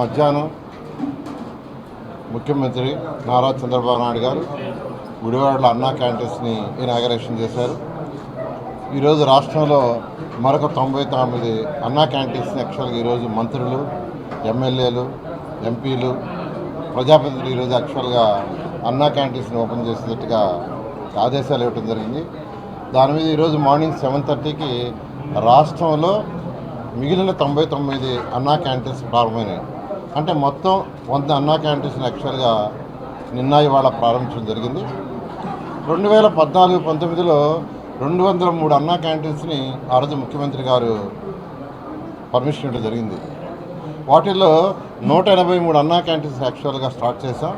మధ్యాహ్నం ముఖ్యమంత్రి నారా చంద్రబాబు నాయుడు గారు గుడివాడలో అన్నా క్యాంటీన్స్ని ఇనాగరేషన్ చేశారు. ఈరోజు రాష్ట్రంలో మరొక 99 అన్నా క్యాంటీన్స్ని యాక్చువల్గా ఈరోజు మంత్రులు, ఎమ్మెల్యేలు, ఎంపీలు, ప్రజాప్రతినిధులు ఈరోజు యాక్చువల్గా అన్నా క్యాంటీన్స్ని ఓపెన్ చేసేటట్టుగా ఆదేశాలు ఇవ్వడం జరిగింది. దాని మీద ఈరోజు మార్నింగ్ 7:30కి రాష్ట్రంలో మిగిలిన 99 అన్నా క్యాంటీన్స్ ప్రారంభమైనాయి. అంటే మొత్తం 100 అన్నా క్యాంటీన్స్ని యాక్చువల్గా నిన్న ఇవాళ ప్రారంభించడం జరిగింది. 2014-19లో 203 అన్నా క్యాంటీన్స్ని ఆ రోజు ముఖ్యమంత్రి గారు పర్మిషన్ ఇవ్వడం జరిగింది. వాటిల్లో 183 అన్నా క్యాంటీన్స్ యాక్చువల్గా స్టార్ట్ చేసాం.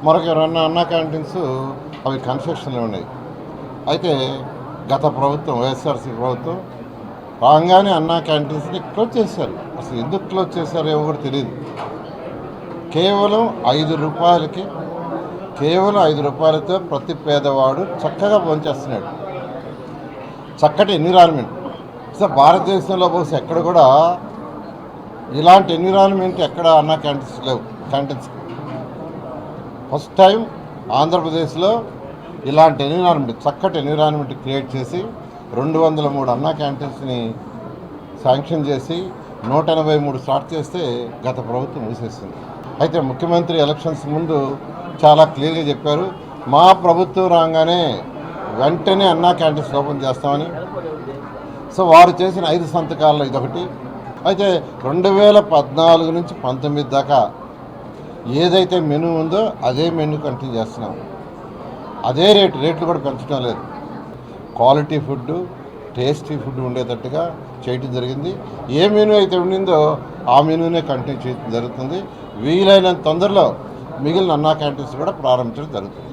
మరొక 2 అన్నా క్యాంటీన్స్ అవి కన్స్ట్రక్షన్లో ఉన్నాయి. అయితే గత ప్రభుత్వం, వైఎస్ఆర్సీ ప్రభుత్వం రాగానే అన్నా క్యాంటీన్స్ని క్లోజ్ చేశారు. అసలు ఎందుకు క్లోజ్ చేశారో ఏమో కూడా తెలియదు. కేవలం 5 రూపాయలతో ప్రతి పేదవాడు చక్కగా భోంచేస్తున్నాడు. చక్కటి ఎన్విరాన్మెంట్. సో భారతదేశంలో బహుశా ఎక్కడ కూడా ఇలాంటి ఎన్విరాన్మెంట్ ఎక్కడ అన్నా క్యాంటీన్స్ లేవు. క్యాంటీన్స్ ఫస్ట్ టైం ఆంధ్రప్రదేశ్లో ఇలాంటి ఎన్విరాన్మెంట్, చక్కటి ఎన్విరాన్మెంట్ క్రియేట్ చేసి 203 అన్నా క్యాంటీన్స్ని శాంక్షన్ చేసి 183 స్టార్ట్ చేస్తే గత ప్రభుత్వం మూసేసింది. అయితే ముఖ్యమంత్రి ఎలక్షన్స్ ముందు చాలా క్లియర్గా చెప్పారు, మా ప్రభుత్వం రాగానే వెంటనే అన్నా క్యాంటీన్స్ ఓపెన్ చేస్తామని. సో వారు చేసిన 5 సంతకాల్లో ఇదొకటి. అయితే 2014 నుంచి 19 దాకా ఏదైతే మెనూ ఉందో అదే మెనూ కంటిన్యూ చేస్తున్నాం. అదే రేట్లు కూడా పెంచడం లేదు. క్వాలిటీ ఫుడ్, టేస్టీ ఫుడ్ ఉండేటట్టుగా చేయటం జరిగింది. ఏ మెనూ అయితే ఉండిందో ఆ మెనూనే కంటిన్యూ చేయడం జరుగుతుంది. వీలైనంత తొందరలో మిగిలిన అన్నా క్యాంటీన్స్ కూడా ప్రారంభించడం జరుగుతుంది.